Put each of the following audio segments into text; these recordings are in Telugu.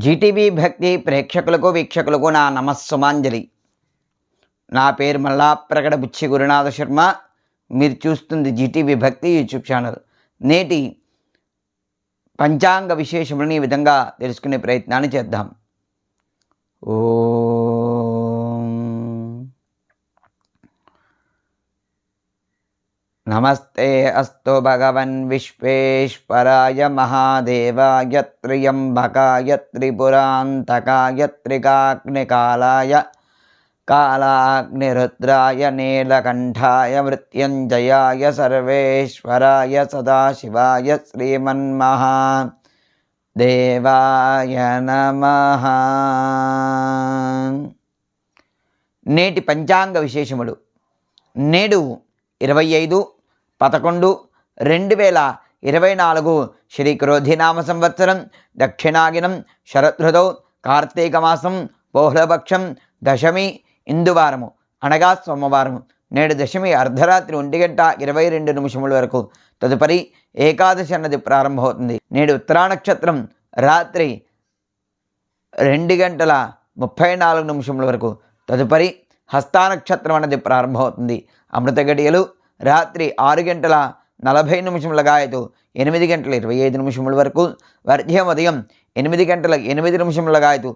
జీటీవీ భక్తి ప్రేక్షకులకు వీక్షకులకు నా నమస్సుమాంజలి. నా పేరు మల్లా ప్రగడ బుచ్చి గురునాథ శర్మ. మీరు చూస్తుంది జీటీవీ భక్తి యూట్యూబ్ ఛానల్. నేటి పంచాంగ విశేషములను ఈ విధంగా తెలుసుకునే ప్రయత్నాన్ని చేద్దాం. ఓం నమస్తే అస్తు భగవన్ విశ్వేశ్వరాయ మహాదేవాయ త్ర్యంబకాయ త్రిపురాంతకాయ త్రికాగ్నికాలాయ కాలాగ్నిరుద్రాయ నీలకంఠాయ మృత్యుంజయాయ సర్వేశ్వరాయ సదాశివాయ శ్రీమన్మహాదేవాయ నమః. నేటి పంచాంగ విశేషములు. నేడు 25/11/2024 శ్రీ క్రోధినామ సంవత్సరం, దక్షిణాగినం, శరదృతౌ, కార్తీక మాసం, బహుళపక్షం, దశమి, ఇందువారము అనగా సోమవారము. నేడు దశమి అర్ధరాత్రి 1:22 వరకు. తదుపరి ఏకాదశి అన్నది ప్రారంభమవుతుంది. నేడు ఉత్తరా నక్షత్రం రాత్రి 2:34 వరకు. తదుపరి హస్తా నక్షత్రం అన్నది ప్రారంభమవుతుంది. అమృత గడియలు రాత్రి 6:40 8:25 వరకు. వర్ధ్యం ఉదయం 8:08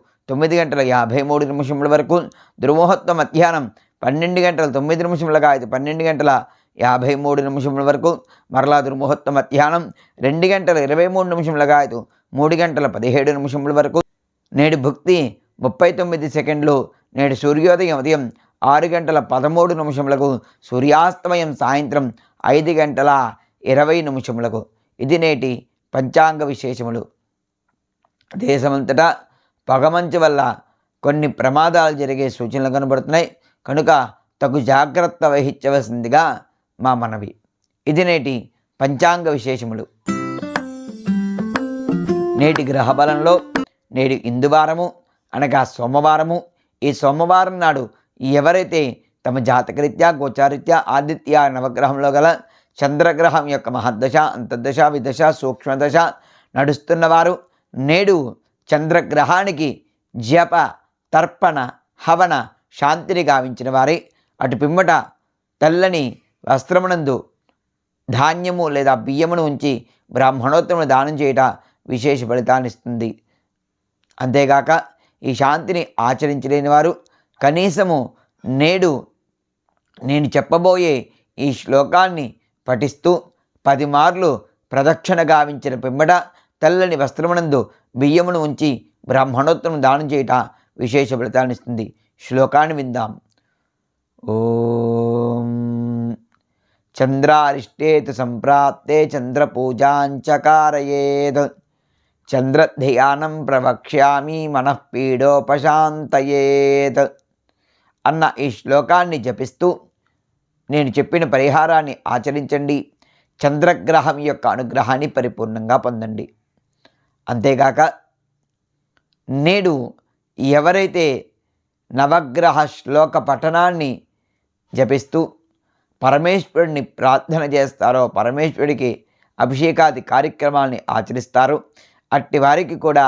9:53 వరకు. దుర్ముహూర్తం మధ్యాహ్నం 12:09 12:53 వరకు. మరలా దుర్ముహూర్తం మధ్యాహ్నం 2:23 3:17 వరకు. నేడు భుక్తి 39 సెకండ్లు. నేడు సూర్యోదయం ఉదయం 6:13 సూర్యాస్తమయం సాయంత్రం 5:20. ఇది నేటి పంచాంగ విశేషములు. దేశమంతటా పొగమంచు వల్ల కొన్ని ప్రమాదాలు జరిగే సూచనలు కనబడుతున్నాయి కనుక తగు జాగ్రత్త వహించవలసిందిగా మా మనవి. ఇది నేటి పంచాంగ విశేషములు. నేటి గ్రహబలంలో నేడు ఇందువారము అనగా సోమవారము. ఈ సోమవారం నాడు ఎవరైతే తమ జాతకరీత్యా గోచారీత్యా ఆదిత్య నవగ్రహంలో గల చంద్రగ్రహం యొక్క మహద్దశ, అంతర్దశ, విదశ, సూక్ష్మదశ నడుస్తున్నవారు నేడు చంద్రగ్రహానికి జప, తర్పణ, హవన, శాంతిని గావించిన వారే అటు పిమ్మట తెల్లని వస్త్రమునందు ధాన్యము లేదా బియ్యమును ఉంచి బ్రాహ్మణోత్తమును దానం చేయట విశేష ఫలితాన్ని ఇస్తుంది. అంతేగాక ఈ శాంతిని ఆచరించలేని వారు కనీసము నేడు నేను చెప్పబోయే ఈ శ్లోకాన్ని పఠిస్తూ 10 మార్లు ప్రదక్షిణ గావించిన పిమ్మట తెల్లని వస్త్రమునందు బియ్యమును ఉంచి బ్రాహ్మణోత్తరం దానం చేయట విశేష ఫలితాన్ని ఇస్తుంది. శ్లోకాన్ని విందాం. ఓం చంద్రారిష్టేతు సంప్రాప్తే చంద్రపూజాంచకారయేత్ చంద్రధ్యానం ప్రవక్ష్యామి మనఃపీడోపశాంతయేత్ అన్న ఈ శ్లోకాన్ని జపిస్తూ నేను చెప్పిన పరిహారాన్ని ఆచరించండి. చంద్రగ్రహం యొక్క అనుగ్రహాన్ని పరిపూర్ణంగా పొందండి. అంతేగాక నేడు ఎవరైతే నవగ్రహ శ్లోక పఠనాన్ని జపిస్తూ పరమేశ్వరుడిని ప్రార్థన చేస్తారో, పరమేశ్వరుడికి అభిషేకాది కార్యక్రమాల్ని ఆచరిస్తారో అట్టి వారికి కూడా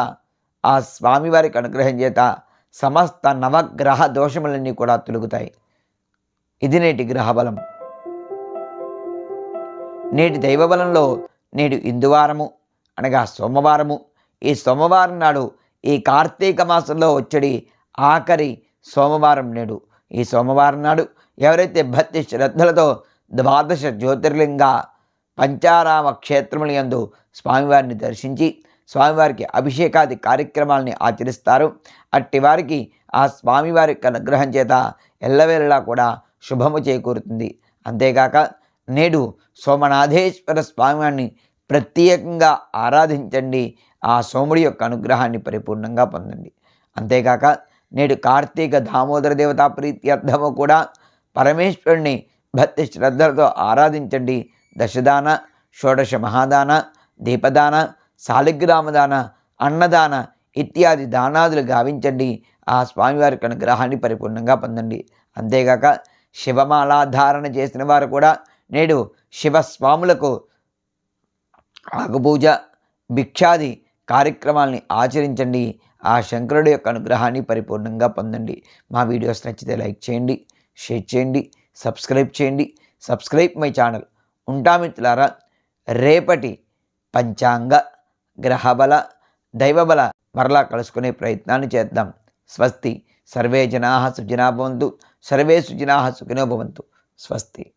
ఆ స్వామివారికి అనుగ్రహం చేత సమస్త నవగ్రహ దోషములన్నీ కూడా తొలగుతాయి. ఇది నేటి గ్రహబలం. నేటి దైవబలంలో నేడు ఇందువారము అనగా సోమవారము. ఈ సోమవారం నాడు ఈ కార్తీక మాసంలో వచ్చడి ఆఖరి సోమవారం నేడు. ఈ సోమవారం నాడు ఎవరైతే భక్తి శ్రద్ధలతో 12 జ్యోతిర్లింగ పంచారామ క్షేత్రముల యందు స్వామివారిని దర్శించి స్వామివారికి అభిషేకాది కార్యక్రమాలని ఆచరిస్తారు అట్టి వారికి ఆ స్వామివారి అనుగ్రహం చేత ఎల్లవేళలా కూడా శుభము చేకూరుతుంది. అంతేగాక నేడు సోమనాథేశ్వర స్వామివారిని ప్రత్యేకంగా ఆరాధించండి. ఆ సోముడి యొక్క అనుగ్రహాన్ని పరిపూర్ణంగా పొందండి. అంతేగాక నేడు కార్తీక దామోదర దేవతా ప్రీత్యర్థము కూడా పరమేశ్వరుని భక్తి శ్రద్ధలతో ఆరాధించండి. దశదాన, షోడశ మహాదాన, దీపదాన, శాలిగ్రామదాన, అన్నదాన ఇత్యాది దానాదులు గావించండి. ఆ స్వామివారికి అనుగ్రహాన్ని పరిపూర్ణంగా పొందండి. అంతేగాక శివమాలాధారణ చేసిన వారు కూడా నేడు శివస్వాములకు ఆకుపూజ, భిక్షాది కార్యక్రమాల్ని ఆచరించండి. ఆ శంకరుడి యొక్క అనుగ్రహాన్ని పరిపూర్ణంగా పొందండి. మా వీడియోస్ నచ్చితే లైక్ చేయండి, షేర్ చేయండి, సబ్స్క్రైబ్ మై ఛానల్. ఉంటా మిత్రులారా. రేపటి పంచాంగ గ్రహబల దైవబల మరలా కలుసుకునే ప్రయత్నాన్ని చేద్దాం. స్వస్తి. సర్వే జనాః సుఖినో భవంతు. సర్వే సుజనాః సుఖినో భవంతు. స్వస్తి.